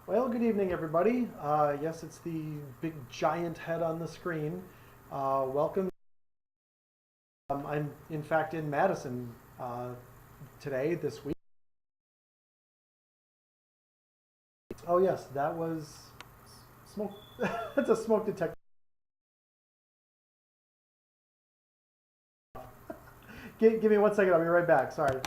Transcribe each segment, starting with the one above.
Well, good evening, everybody. Yes, it's the big giant head on the screen. Welcome. I'm, in fact, in Madison today, this week. Oh, yes, that was smoke. That's a smoke detector. Give me 1 second. I'll be right back. Sorry.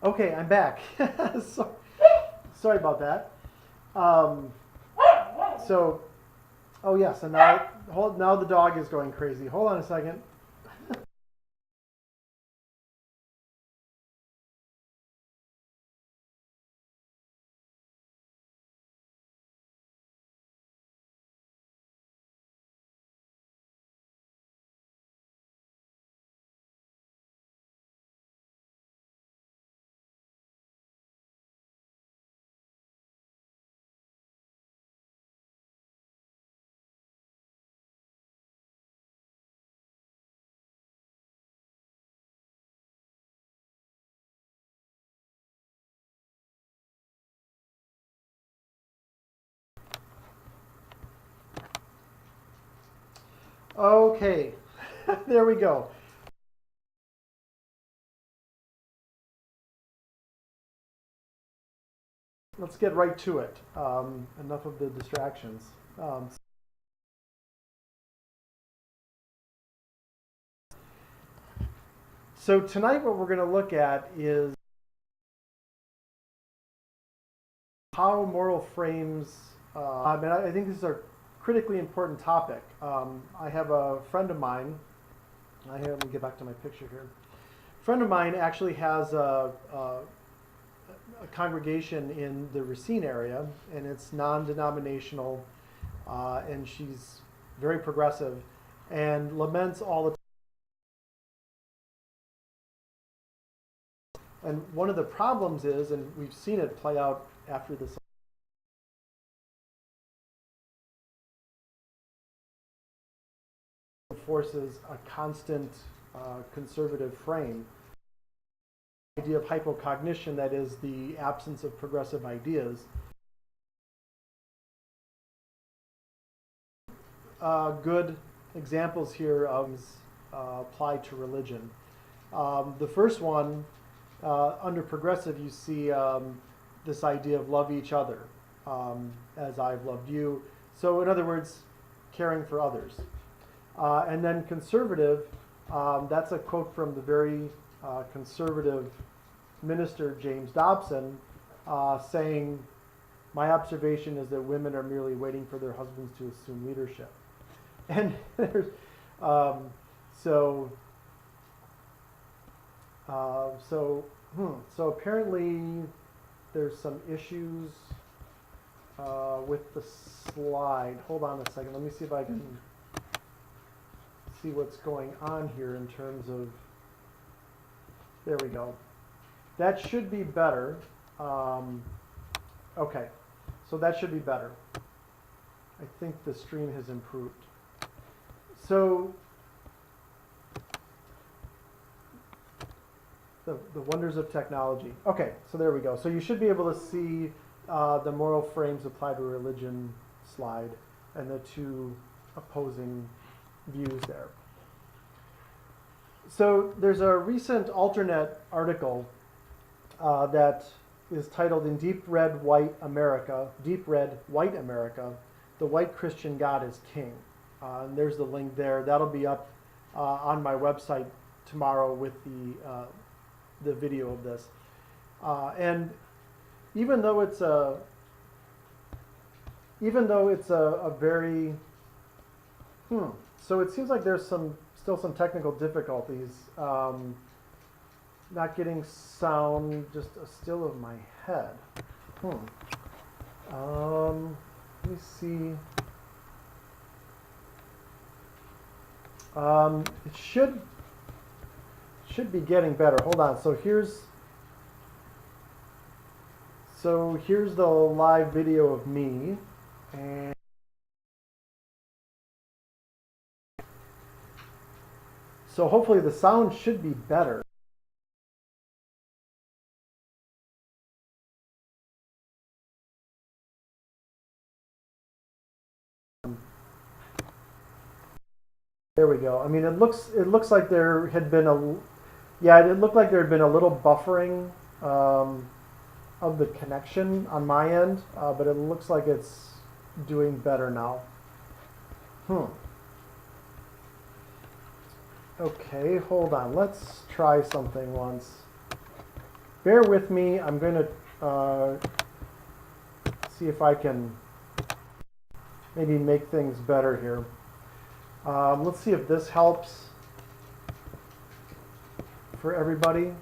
Okay, I'm back. so, sorry about that. Um, so, oh yes, and now the dog is going crazy. Hold on a second. Okay, there we go. Let's get right to it. Enough of the distractions. So tonight what we're going to look at is how moral frames, and I think this is a critically important topic. I have a friend of mine, let me get back to my picture here. A friend of mine actually has a congregation in the Racine area, and it's non-denominational, and she's very progressive, and laments all the time. And one of the problems is, and we've seen it play out after this, forces a constant conservative frame. The idea of hypocognition, that is the absence of progressive ideas. Good examples here of applied to religion. The first one, under progressive, you see this idea of love each other as I've loved you. So in other words, caring for others. And then conservative, that's a quote from the very conservative minister James Dobson saying, "My observation is that women are merely waiting for their husbands to assume leadership." And there's, so, so apparently there's some issues with the slide. Hold on a second. Let me see if I can see what's going on here in terms of, there we go. That should be better. Okay, so that should be better. I think the stream has improved. So the wonders of technology. Okay, so there we go. So you should be able to see the moral frames applied to religion slide and the two opposing views there. So there's a recent Alternet article that is titled "In Deep Red White America, Deep Red White America, the White Christian God is King." And there's the link there. That'll be up on my website tomorrow with the video of this. And even though it's a very so it seems like there's still some technical difficulties. Not getting sound, just a still of my head. Let me see. It should be getting better. Hold on. So here's So here's the live video of me. And so hopefully the sound should be better. There we go. I mean, it looks like there had been it looked like there had been a little buffering of the connection on my end, but it looks like it's doing better now. Okay, hold on. Let's try something once. Bear with me. I'm going to see if I can maybe make things better here. Let's see if this helps for everybody.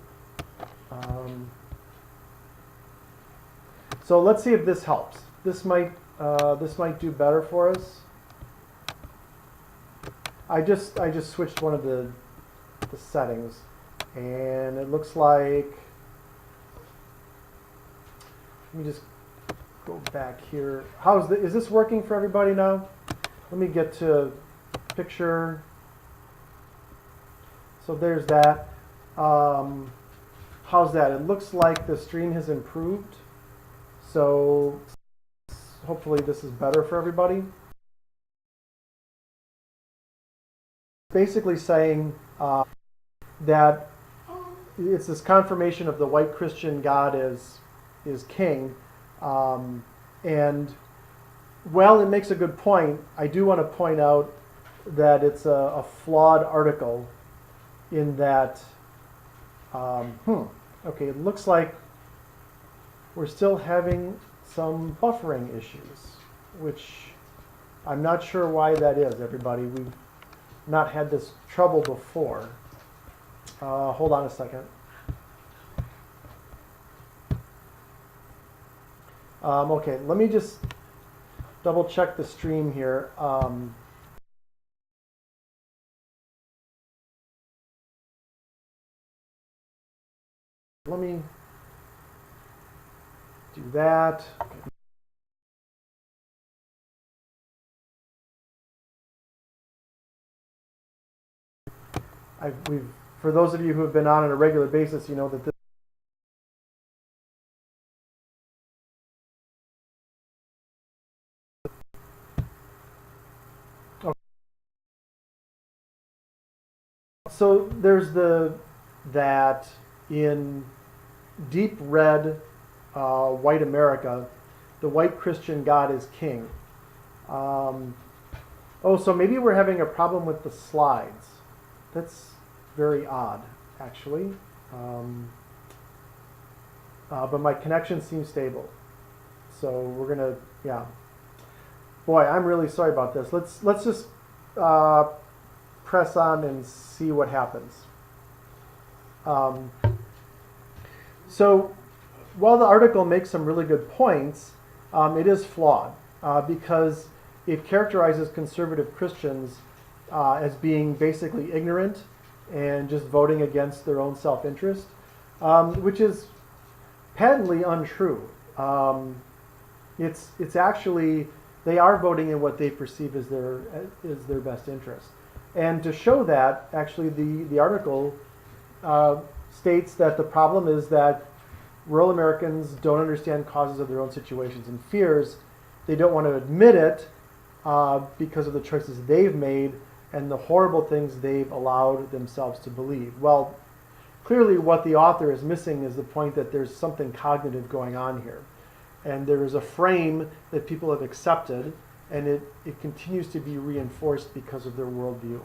So let's see if this helps. This might do better for us. I just switched one of the settings, and it looks like, let me just go back here. Is this working for everybody now? Let me get to picture. So there's that. How's that? It looks like the stream has improved. So hopefully this is better for everybody. Basically saying that it's this confirmation of the white Christian God is king. And while it makes a good point, I do want to point out that it's a flawed article in that, okay, it looks like we're still having some buffering issues, which I'm not sure why that is, everybody. We've not had this trouble before. Hold on a second. Okay, let me just double check the stream here. Let me do that. For those of you who have been on a regular basis, you know that this So there's that in deep red white America, the white Christian God is king. So maybe we're having a problem with the slides. That's very odd, actually. But my connection seems stable. So we're gonna, yeah. Boy, I'm really sorry about this. Let's just press on and see what happens. So while the article makes some really good points, it is flawed because it characterizes conservative Christians as being basically ignorant and just voting against their own self-interest, which is patently untrue. It's actually, they are voting in what they perceive as their best interest. And to show that, actually the article states that the problem is that rural Americans don't understand causes of their own situations and fears. They don't want to admit it because of the choices they've made and the horrible things they've allowed themselves to believe. Well, clearly what the author is missing is the point that there's something cognitive going on here. And there is a frame that people have accepted, and it continues to be reinforced because of their worldview.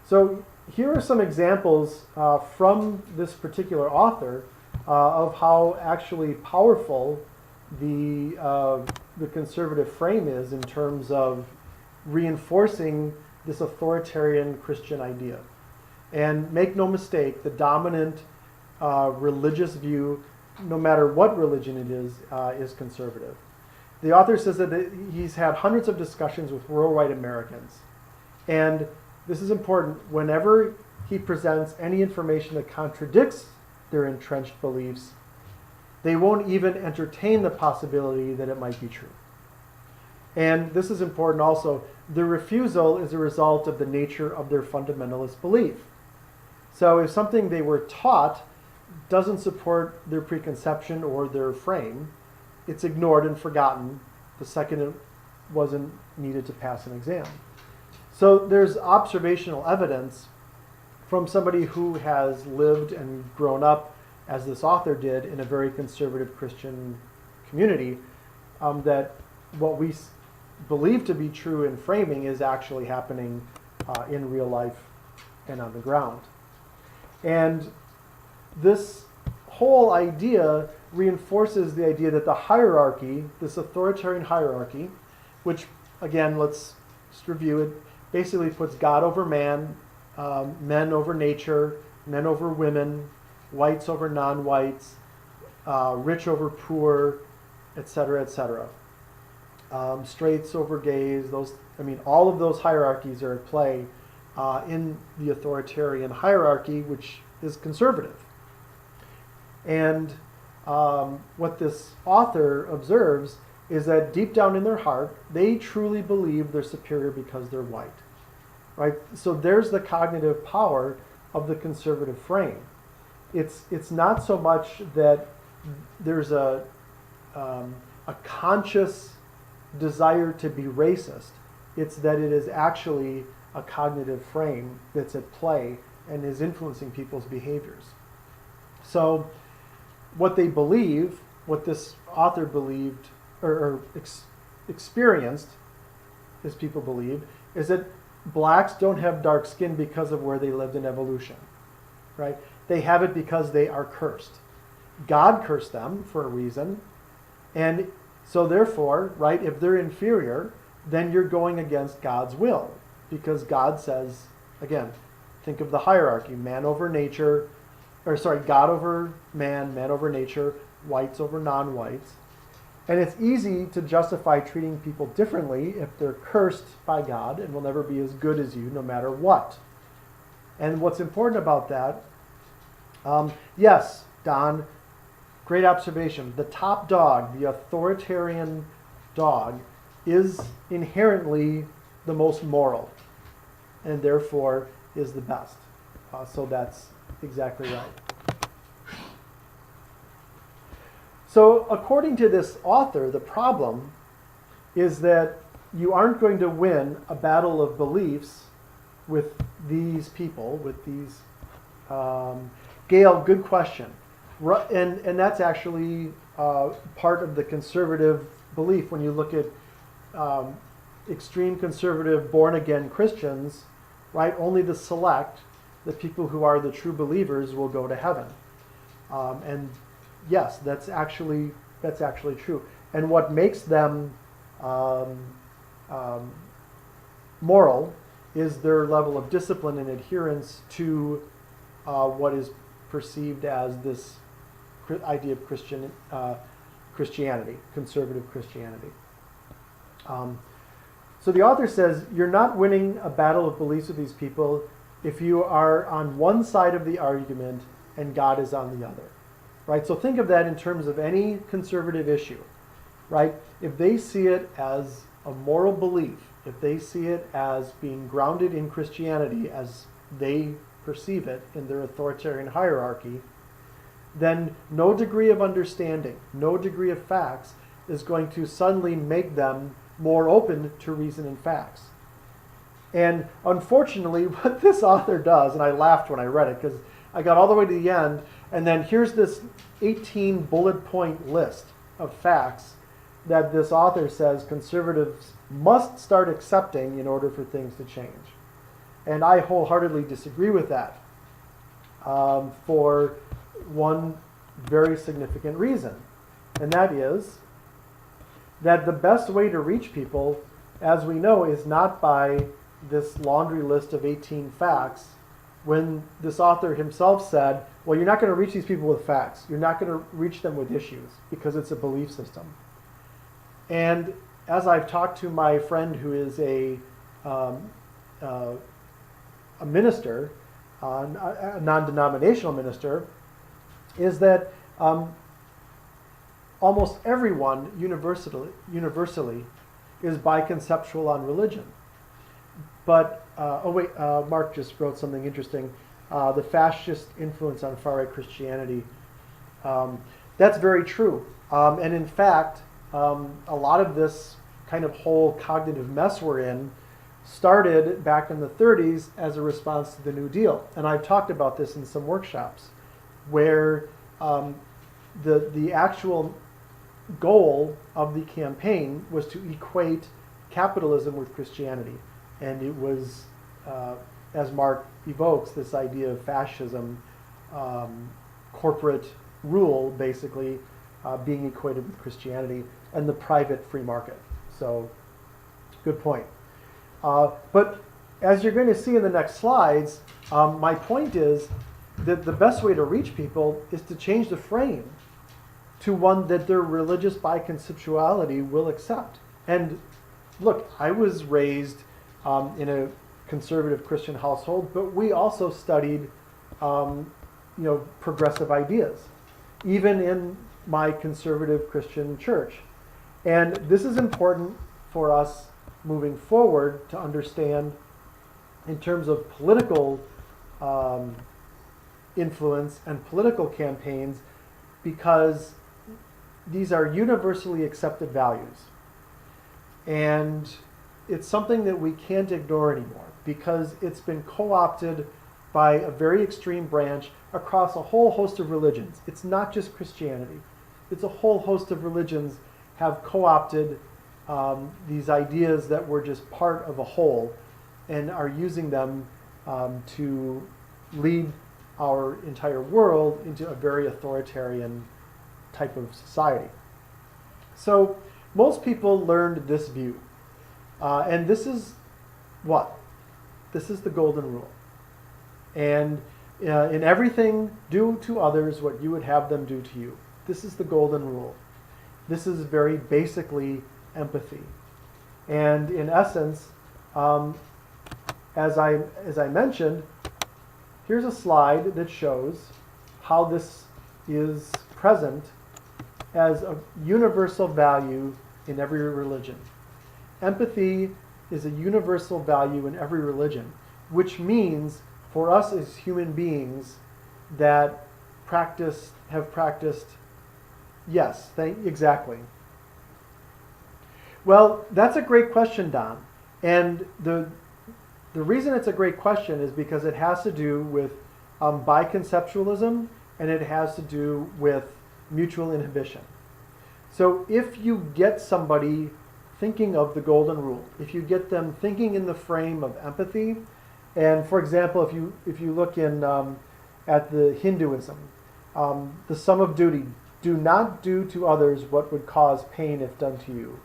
So here are some examples from this particular author of how actually powerful the conservative frame is in terms of reinforcing this authoritarian Christian idea. And make no mistake, the dominant religious view, no matter what religion it is conservative. The author says that he's had hundreds of discussions with rural white Americans. And this is important. Whenever he presents any information that contradicts their entrenched beliefs. They won't even entertain the possibility that it might be true. And this is important also. The refusal is a result of the nature of their fundamentalist belief. So if something they were taught doesn't support their preconception or their frame, it's ignored and forgotten the second it wasn't needed to pass an exam. So there's observational evidence from somebody who has lived and grown up, as this author did, in a very conservative Christian community, that what we believe to be true in framing is actually happening in real life and on the ground. And this whole idea reinforces the idea that the hierarchy, this authoritarian hierarchy, which, again, let's just review it, basically puts God over man, men over nature, men over women, whites over non-whites, rich over poor, etc., etc. Straights over gays, all of those hierarchies are at play in the authoritarian hierarchy, which is conservative. And what this author observes is that deep down in their heart, they truly believe they're superior because they're white. Right? So there's the cognitive power of the conservative frame. It's not so much that there's a conscious desire to be racist. It's that it is actually a cognitive frame that's at play and is influencing people's behaviors. So what they believe, what this author believed or experienced, as people believe, is that blacks don't have dark skin because of where they lived in evolution, right? They have it because they are cursed. God cursed them for a reason, and so therefore, right, if they're inferior, then you're going against God's will, because God says, again, think of the hierarchy, man over nature, God over man over nature, whites over non-whites. And it's easy to justify treating people differently if they're cursed by God and will never be as good as you no matter what. And what's important about that, yes, Don, great observation. The top dog, the authoritarian dog, is inherently the most moral and therefore is the best. So that's exactly right. So according to this author, the problem is that you aren't going to win a battle of beliefs with these people, with these... Gail, good question. And that's actually part of the conservative belief. When you look at extreme conservative born-again Christians, right, only the select, the people who are the true believers, will go to heaven. And yes, that's actually true. And what makes them moral is their level of discipline and adherence to what is perceived as this idea of Christianity, conservative Christianity. So the author says, you're not winning a battle of beliefs with these people if you are on one side of the argument and God is on the other. Right? So think of that in terms of any conservative issue. Right? If they see it as a moral belief, if they see it as being grounded in Christianity as they perceive it in their authoritarian hierarchy, then no degree of understanding, no degree of facts is going to suddenly make them more open to reason and facts. And unfortunately, what this author does, and I laughed when I read it because I got all the way to the end, and then here's this 18 bullet point list of facts that this author says conservatives must start accepting in order for things to change. And I wholeheartedly disagree with that for one very significant reason. And that is that the best way to reach people, as we know, is not by this laundry list of 18 facts, when this author himself said, well, you're not going to reach these people with facts. You're not going to reach them with issues because it's a belief system. And as I've talked to my friend who is a minister, a non-denominational minister, is that almost everyone universally is biconceptual on religion. But, Mark just wrote something interesting. The fascist influence on far-right Christianity. That's very true. And in fact, a lot of this kind of whole cognitive mess we're in started back in the 30s as a response to the New Deal. And I've talked about this in some workshops where the actual goal of the campaign was to equate capitalism with Christianity. And it was, as Mark evokes, this idea of fascism, corporate rule, basically, being equated with Christianity, and the private free market. So, good point. But as you're going to see in the next slides, my point is that the best way to reach people is to change the frame to one that their religious biconceptuality will accept. And look, I was raised in a conservative Christian household, but we also studied, progressive ideas, even in my conservative Christian church. And this is important for us moving forward to understand in terms of political influence and political campaigns, because these are universally accepted values. And it's something that we can't ignore anymore because it's been co-opted by a very extreme branch across a whole host of religions. It's not just Christianity. It's a whole host of religions have co-opted these ideas that were just part of a whole and are using them to lead our entire world into a very authoritarian type of society. So most people learned this view. And this is what? This is the golden rule. And in everything, do to others what you would have them do to you. This is the golden rule. This is very basically empathy. And in essence, as I mentioned, here's a slide that shows how this is present as a universal value in every religion. Empathy is a universal value in every religion, which means for us as human beings that have practiced, yes, exactly. Well, that's a great question, Don. And the reason it's a great question is because it has to do with biconceptualism, and it has to do with mutual inhibition. So if you get somebody thinking of the golden rule, if you get them thinking in the frame of empathy, and for example, if you look in at the Hinduism, the sum of duty, do not do to others what would cause pain if done to you,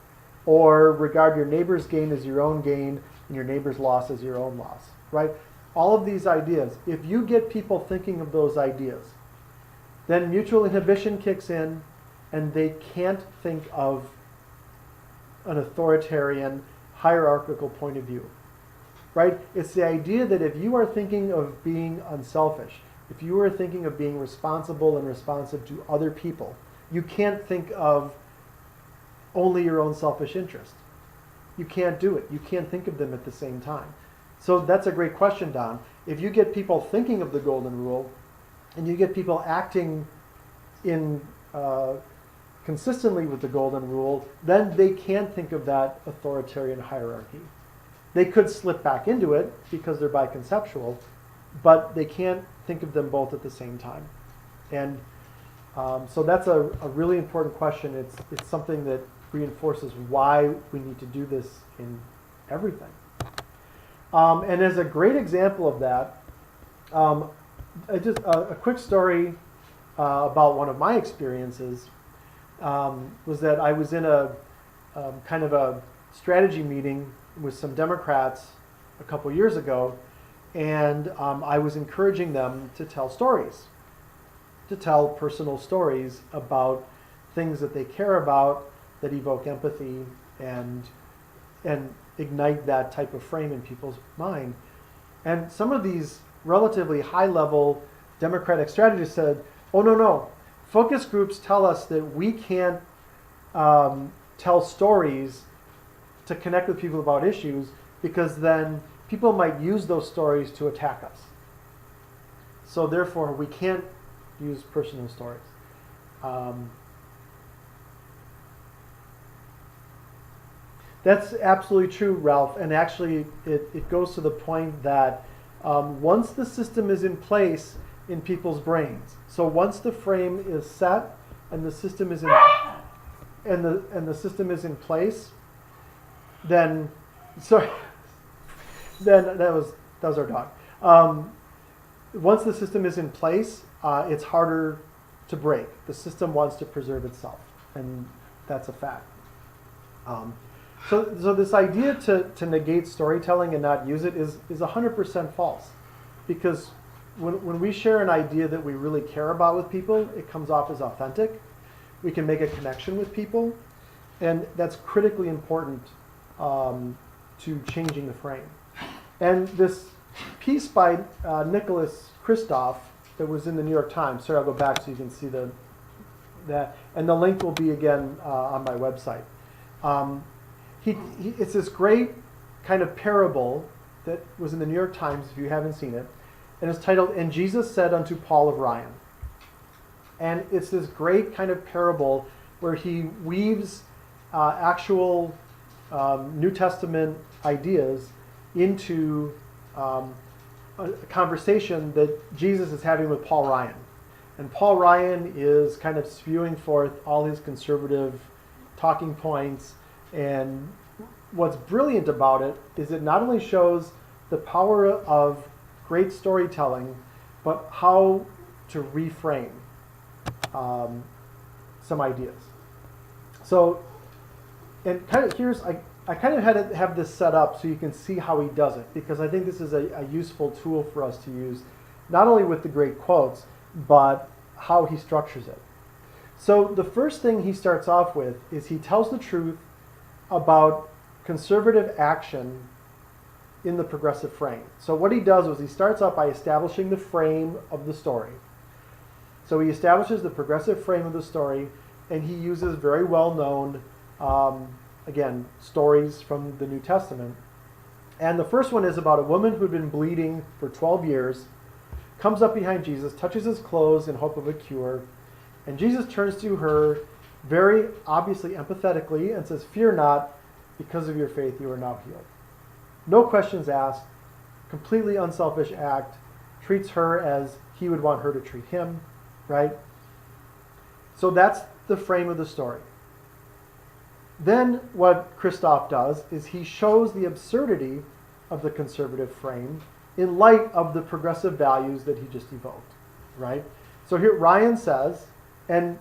or regard your neighbor's gain as your own gain and your neighbor's loss as your own loss, right? All of these ideas, if you get people thinking of those ideas, then mutual inhibition kicks in and they can't think of an authoritarian, hierarchical point of view, right? It's the idea that if you are thinking of being unselfish, if you are thinking of being responsible and responsive to other people, you can't think of only your own selfish interest. You can't do it. You can't think of them at the same time. So that's a great question, Don. If you get people thinking of the golden rule, and you get people acting in consistently with the golden rule, then they can think of that authoritarian hierarchy. They could slip back into it because they're biconceptual, but they can't think of them both at the same time. And so that's a really important question. It's something that reinforces why we need to do this in everything. And as a great example of that, just a quick story about one of my experiences was that I was in a kind of a strategy meeting with some Democrats a couple years ago, and I was encouraging them to tell stories, to tell personal stories about things that they care about that evoke empathy and ignite that type of frame in people's mind. And some of these relatively high-level Democratic strategists said, Oh, no, no. Focus groups tell us that we can't tell stories to connect with people about issues because then people might use those stories to attack us. So therefore, we can't use personal stories. That's absolutely true, Ralph. And actually, it goes to the point that once the system is in place in people's brains, so once the frame is set and the system is in and the system is in place, then then that was our dog. Once the system is in place, it's harder to break. The system wants to preserve itself, and that's a fact. So this idea to negate storytelling and not use it is 100% false, because when we share an idea that we really care about with people, it comes off as authentic. We can make a connection with people, and that's critically important to changing the frame. And this piece by Nicholas Kristof that was in the New York Times. Sorry, I'll go back so you can see that, and the link will be again on my website. It's this great kind of parable that was in the New York Times, if you haven't seen it, and it's titled, "And Jesus Said Unto Paul of Ryan." And it's this great kind of parable where he weaves actual New Testament ideas into a conversation that Jesus is having with Paul Ryan. And Paul Ryan is kind of spewing forth all his conservative talking points. And what's brilliant about it is it not only shows the power of great storytelling, but how to reframe some ideas. So, and kind of I kind of had to have this set up so you can see how he does it, because I think this is a useful tool for us to use, not only with the great quotes, but how he structures it. So the first thing he starts off with is he tells the truth about conservative action in the progressive frame. So what he does is he starts off by establishing the frame of the story. So he establishes the progressive frame of the story, and he uses very well-known again, stories from the New Testament. And the first one is about a woman who'd been bleeding for 12 years, comes up behind Jesus, touches his clothes in hope of a cure, and Jesus turns to her very obviously empathetically and says, "Fear not, because of your faith you are now healed." No questions asked, completely unselfish act, treats her as he would want her to treat him, right? So that's the frame of the story. Then what Kristof does is he shows the absurdity of the conservative frame in light of the progressive values that he just evoked, right? So here Ryan says, and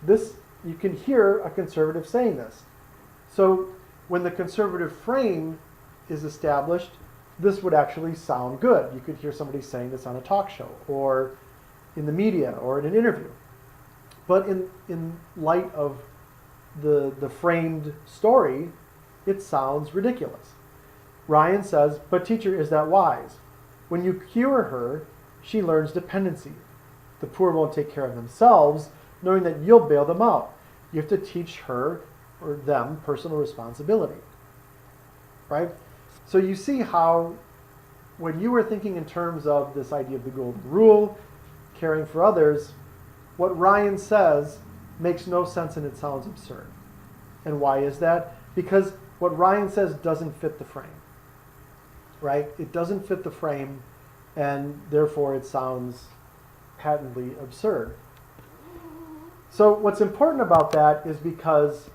this, you can hear a conservative saying this. So when the conservative frame is established, this would actually sound good. You could hear somebody saying this on a talk show or in the media or in an interview. But in light of the framed story, it sounds ridiculous. Ryan says, "But teacher, is that wise? When you cure her, she learns dependency. The poor won't take care of themselves, knowing that you'll bail them out. You have to teach her or them personal responsibility." Right? So you see how when you were thinking in terms of this idea of the golden rule, caring for others, what Ryan says makes no sense and it sounds absurd. And why is that? Because what Ryan says doesn't fit the frame, right? It doesn't fit the frame, and therefore it sounds patently absurd. So what's important about that is because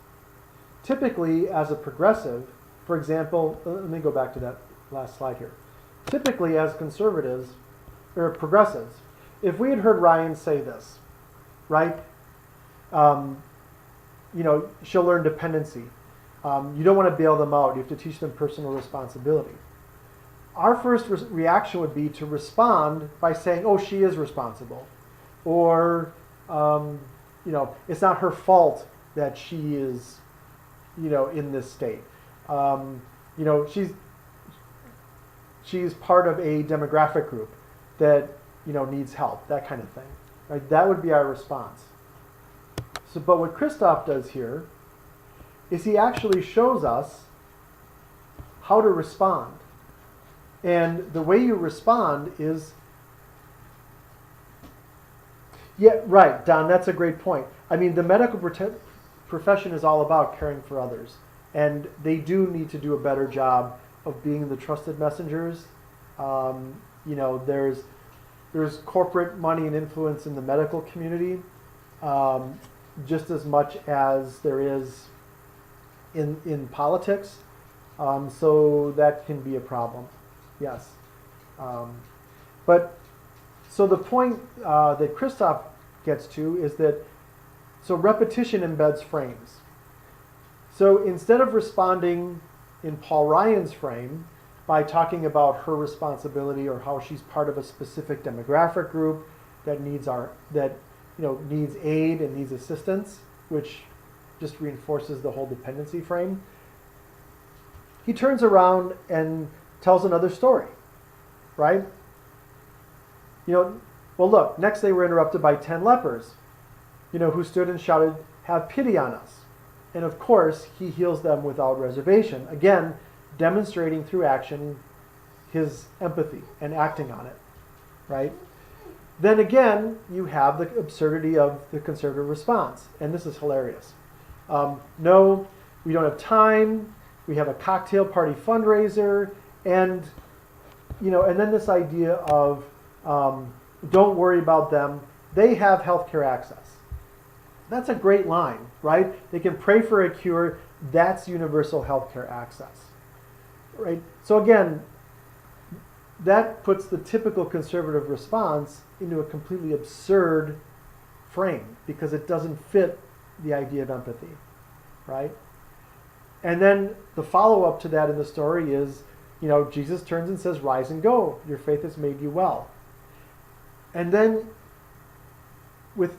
typically as a progressive, for example, let me go back to that last slide here. Typically as conservatives, or progressives, if we had heard Ryan say this, right? She'll learn dependency. You don't want to bail them out. You have to teach them personal responsibility. Our first reaction would be to respond by saying, "Oh, she is responsible," or it's not her fault that she is, in this state. She's part of a demographic group that needs help. That kind of thing. Right? That would be our response. So, but what Christoph does here is he actually shows us how to respond. And the way you respond is, yeah, right, Don, that's a great point. I mean, the medical profession is all about caring for others. And they do need to do a better job of being the trusted messengers. You know, there's corporate money and influence in the medical community, just as much as there is in politics. So that can be a problem. Yes. But so the point that Christoph gets to is that so repetition embeds frames. So instead of responding in Paul Ryan's frame by talking about her responsibility or how she's part of a specific demographic group that needs needs aid and needs assistance, which just reinforces the whole dependency frame, he turns around and tells another story, right? You know, well, look, next they were interrupted by 10 lepers, who stood and shouted, "Have pity on us." And of course, he heals them without reservation, again, demonstrating through action his empathy and acting on it, right? Then again, you have the absurdity of the conservative response, and this is hilarious. No, we don't have time. We have a cocktail party fundraiser, and and then this idea of don't worry about them. They have healthcare access. That's a great line, right? They can pray for a cure. That's universal healthcare access, right? So again, that puts the typical conservative response into a completely absurd frame because it doesn't fit the idea of empathy, right? And then the follow-up to that in the story is, Jesus turns and says, "Rise and go. Your faith has made you well." And then with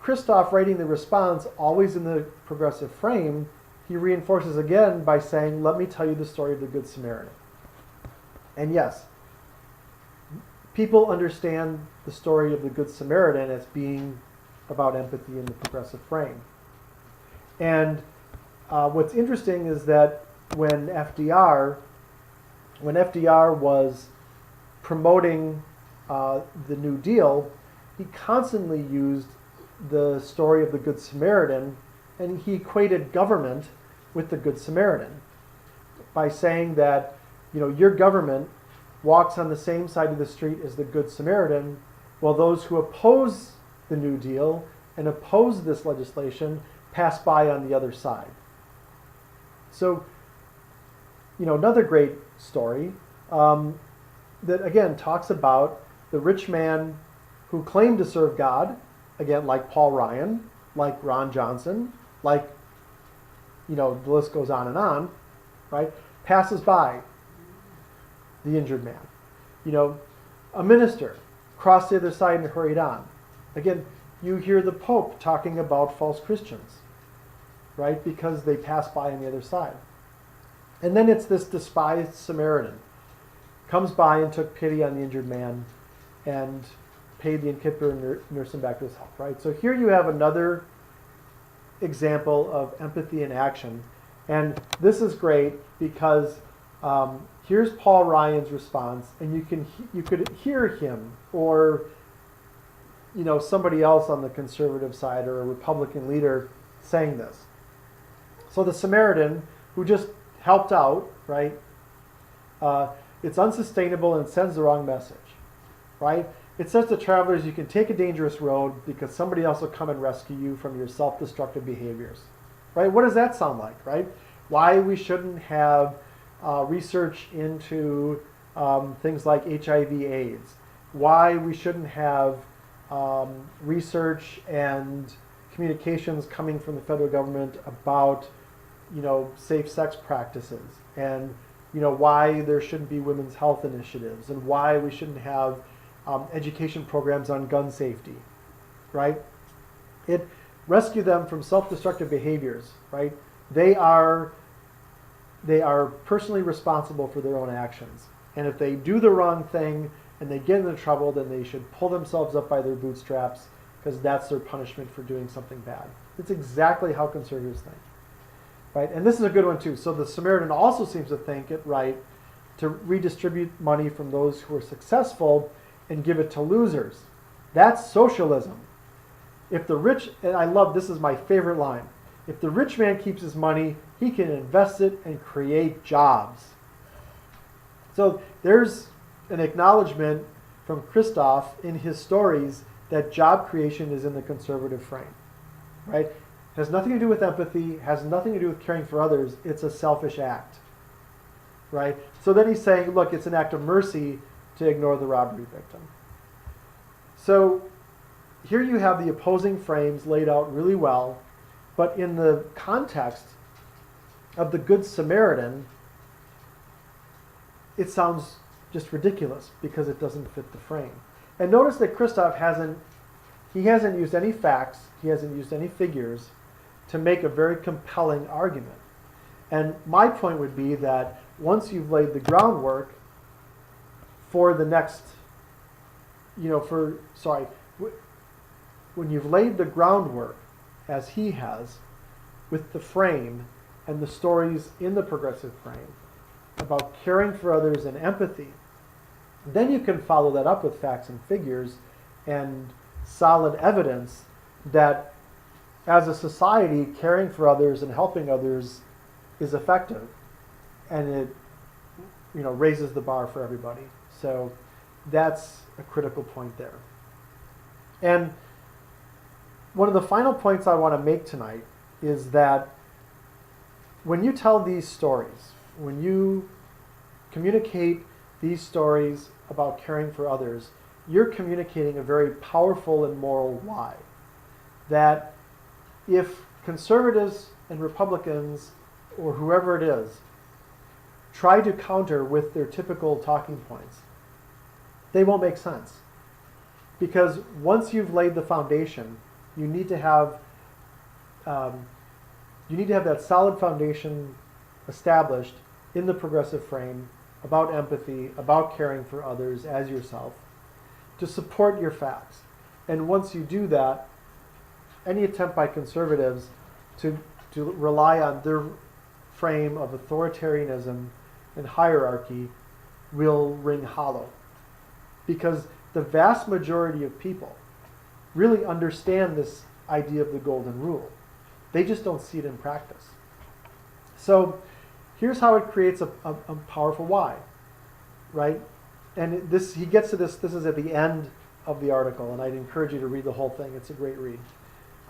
Christoph writing the response always in the progressive frame, he reinforces again by saying, "Let me tell you the story of the Good Samaritan." And yes, people understand the story of the Good Samaritan as being about empathy in the progressive frame. And what's interesting is that when FDR was promoting the New Deal, he constantly used the story of the Good Samaritan, and he equated government with the Good Samaritan by saying that, your government walks on the same side of the street as the Good Samaritan, while those who oppose the New Deal and oppose this legislation pass by on the other side. So, another great story that, again, talks about the rich man who claimed to serve God, again, like Paul Ryan, like Ron Johnson, like, the list goes on, right? Passes by the injured man. A minister crossed the other side and hurried on. Again, you hear the Pope talking about false Christians, right? Because they pass by on the other side. And then it's this despised Samaritan comes by and took pity on the injured man and paid the innkeeper and nursed him back to his health, right? So here you have another example of empathy in action. And this is great because here's Paul Ryan's response, and you could hear him or somebody else on the conservative side or a Republican leader saying this. So the Samaritan who just helped out, right? It's unsustainable and sends the wrong message, right? It says to travelers, you can take a dangerous road because somebody else will come and rescue you from your self-destructive behaviors, right? What does that sound like, right? Why we shouldn't have research into things like HIV/AIDS. Why we shouldn't have research and communications coming from the federal government about, safe sex practices, and why there shouldn't be women's health initiatives, and why we shouldn't have education programs on gun safety, right? It rescue them from self-destructive behaviors, right? They are personally responsible for their own actions, and if they do the wrong thing and they get into trouble, then they should pull themselves up by their bootstraps because that's their punishment for doing something bad. It's exactly how conservatives think, right? And this is a good one too. So the Samaritan also seems to think it right to redistribute money from those who are successful and give it to losers. That's socialism. If the rich, and I love, this is my favorite line, if the rich man keeps his money, he can invest it and create jobs. So there's an acknowledgement from Christoph in his stories that job creation is in the conservative frame, right? Has nothing to do with empathy, has nothing to do with caring for others. It's a selfish act, right? So then he's saying, look, it's an act of mercy to ignore the robbery victim. So here you have the opposing frames laid out really well, but in the context of the Good Samaritan, it sounds just ridiculous because it doesn't fit the frame. And notice that Christoph hasn't used any facts, he hasn't used any figures to make a very compelling argument. And my point would be that once you've laid the groundwork for the next, when you've laid the groundwork, as he has, with the frame and the stories in the progressive frame about caring for others and empathy, then you can follow that up with facts and figures and solid evidence that as a society, caring for others and helping others is effective, and it raises the bar for everybody. So that's a critical point there. And one of the final points I want to make tonight is that when you tell these stories, when you communicate these stories about caring for others, you're communicating a very powerful and moral lie. That if conservatives and Republicans, or whoever it is, try to counter with their typical talking points, they won't make sense. Because once you've laid the foundation, you need to have that solid foundation established in the progressive frame about empathy, about caring for others as yourself, to support your facts. And once you do that, any attempt by conservatives to rely on their frame of authoritarianism and hierarchy will ring hollow. Because the vast majority of people really understand this idea of the golden rule. They just don't see it in practice. So here's how it creates a powerful why, right? And he gets to this is at the end of the article, and I'd encourage you to read the whole thing. It's a great read.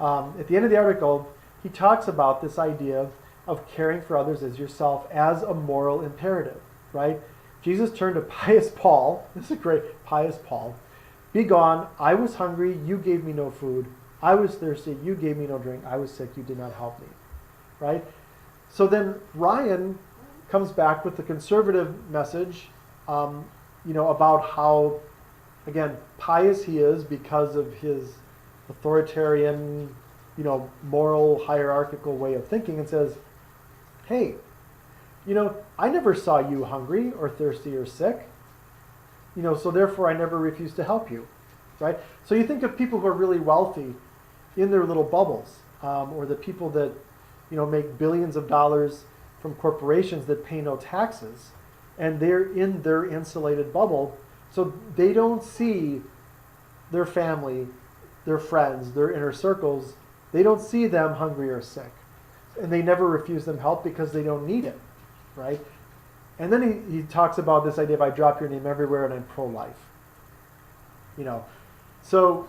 At the end of the article, he talks about this idea of caring for others as yourself as a moral imperative, right? Jesus turned to pious Paul. This is great. Pious Paul. Be gone. I was hungry. You gave me no food. I was thirsty. You gave me no drink. I was sick. You did not help me, right? So then Ryan comes back with the conservative message, about how, again, pious he is because of his authoritarian, moral, hierarchical way of thinking, and says, hey, I never saw you hungry or thirsty or sick, so therefore I never refused to help you, right? So you think of people who are really wealthy in their little bubbles, or the people that, make billions of dollars from corporations that pay no taxes, and they're in their insulated bubble, so they don't see their family, their friends, their inner circles, they don't see them hungry or sick. And they never refuse them help because they don't need it, right? And then he talks about this idea of I drop your name everywhere and I'm pro-life. So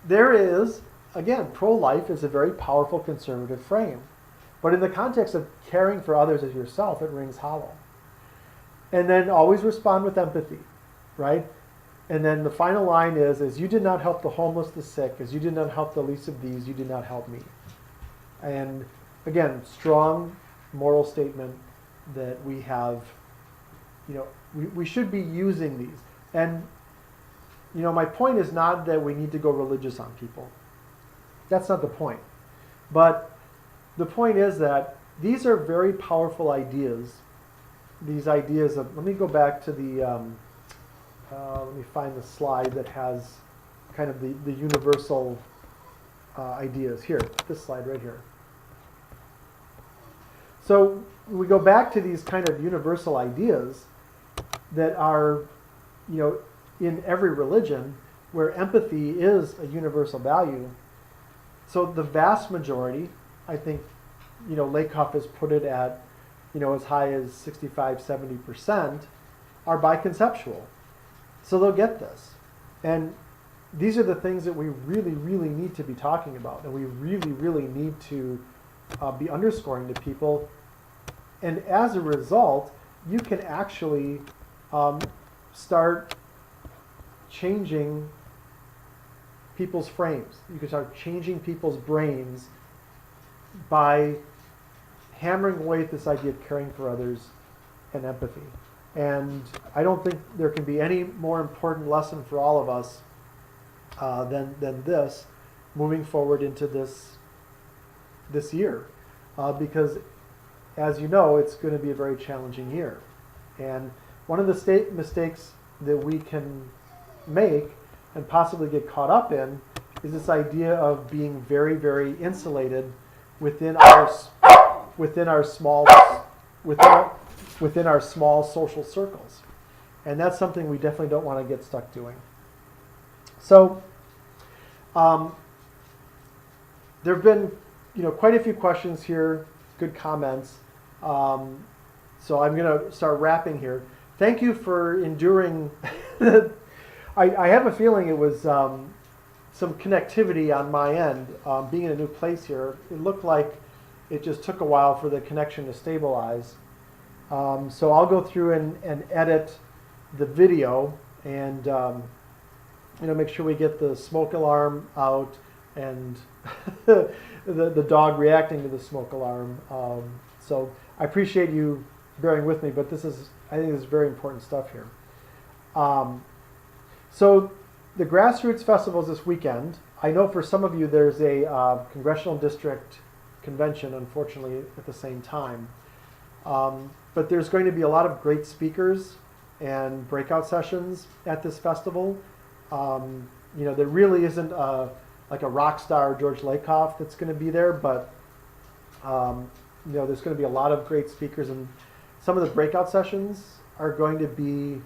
there is, again, pro-life is a very powerful conservative frame. But in the context of caring for others as yourself, it rings hollow. And then always respond with empathy, right? And then the final line is, as you did not help the homeless, the sick, as you did not help the least of these, you did not help me. And again, strong moral statement that we have, we should be using these. And, my point is not that we need to go religious on people. That's not the point. But the point is that these are very powerful ideas. These ideas of, let me go back to the, let me find the slide that has kind of the universal ideas. Here, this slide right here. So we go back to these kind of universal ideas that are, in every religion, where empathy is a universal value. So the vast majority, I think, Lakoff has put it at, as high as 65, 70%, are biconceptual. So they'll get this. And these are the things that we really, really need to be talking about, and we really, really need to be underscoring to people. And as a result, you can actually start changing people's frames. You can start changing people's brains by hammering away at this idea of caring for others and empathy. And I don't think there can be any more important lesson for all of us than this moving forward into this year. Because, as you know, it's going to be a very challenging year. And one of the mistakes that we can make and possibly get caught up in is this idea of being very, very insulated within our small social circles, and that's something we definitely don't want to get stuck doing. So, there have been, quite a few questions here, good comments. So I'm going to start wrapping here. Thank you for enduring. I have a feeling it was some connectivity on my end. Being in a new place here, it looked like it just took a while for the connection to stabilize. So I'll go through and edit the video and make sure we get the smoke alarm out and the dog reacting to the smoke alarm. So I appreciate you bearing with me, but I think this is very important stuff here. So the Grassroots Festival is this weekend. I know for some of you there's a congressional district convention, unfortunately, at the same time. But there's going to be a lot of great speakers and breakout sessions at this festival. There really isn't like a rock star George Lakoff that's going to be there, but there's going to be a lot of great speakers, and some of the breakout sessions are going to be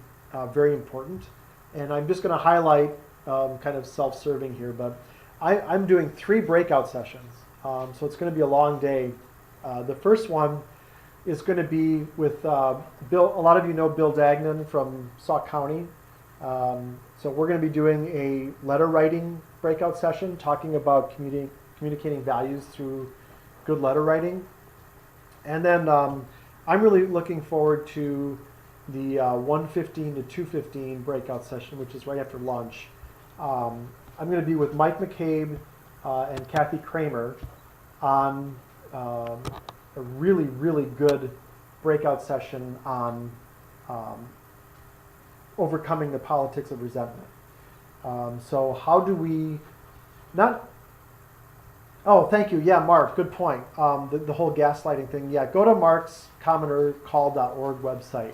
very important. And I'm just going to highlight kind of self-serving here, but I'm doing 3 breakout sessions. So it's going to be a long day. The first one is going to be with Bill. A lot of you know Bill Dagnan from Sauk County. So we're going to be doing a letter writing breakout session, talking about communicating values through good letter writing. And then I'm really looking forward to the 1:15 to 2:15 breakout session, which is right after lunch. I'm going to be with Mike McCabe and Kathy Kramer on a really, really good breakout session on overcoming the politics of resentment. So how do we not... Oh, thank you. Yeah, Mark, good point. The whole gaslighting thing. Yeah, go to Mark's commonercall.org website.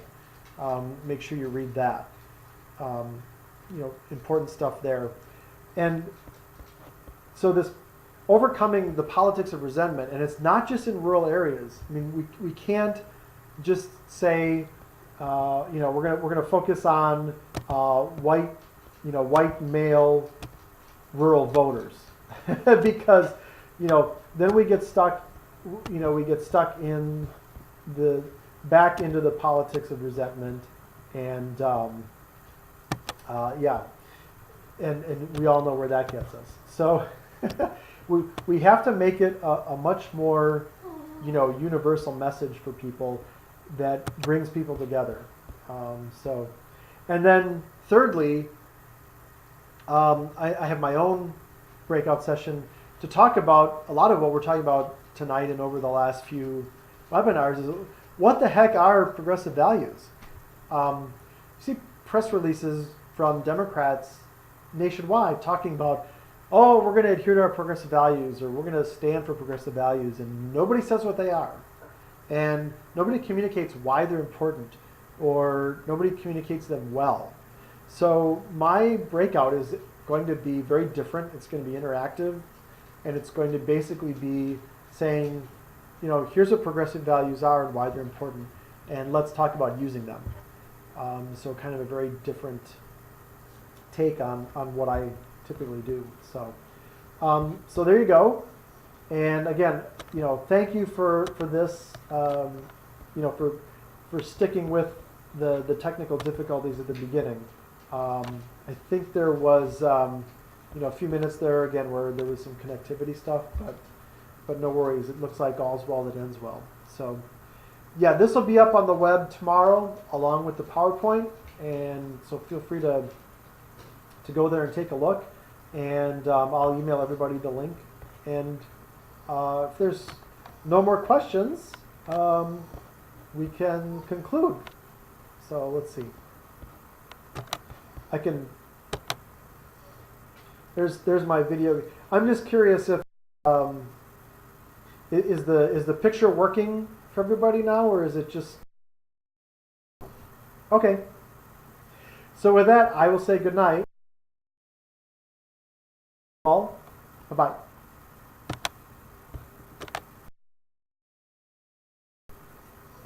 Make sure you read that. Important stuff there. And so this overcoming the politics of resentment, and it's not just in rural areas. I mean, we can't just say, we're gonna focus on white male rural voters, because then we get stuck. We get stuck in back into the politics of resentment, and and we all know where that gets us. So we have to make it a much more universal message for people that brings people together. And then thirdly, I have my own breakout session to talk about a lot of what we're talking about tonight and over the last few webinars. Is what the heck are progressive values? You see press releases from Democrats nationwide talking about, oh, we're going to adhere to our progressive values, or we're going to stand for progressive values, and nobody says what they are. And nobody communicates why they're important, or nobody communicates them well. So my breakout is going to be very different. It's going to be interactive. and it's going to basically be saying, you know, here's what progressive values are and why they're important, and let's talk about using them. So kind of a very different take on what I typically do. So there you go. And again, you know, thank you for this, you know, for sticking with the technical difficulties at the beginning. I think there was, you know, a few minutes there again where there was some connectivity stuff, but no worries. It looks like all's well that ends well. So yeah, this will be up on the web tomorrow along with the PowerPoint, and so feel free to go there and take a look, and I'll email everybody the link. And if there's no more questions, we can conclude. So let's see. I can. There's my video. I'm just curious if is the picture working for everybody now, or is it just okay? So with that, I will say good night.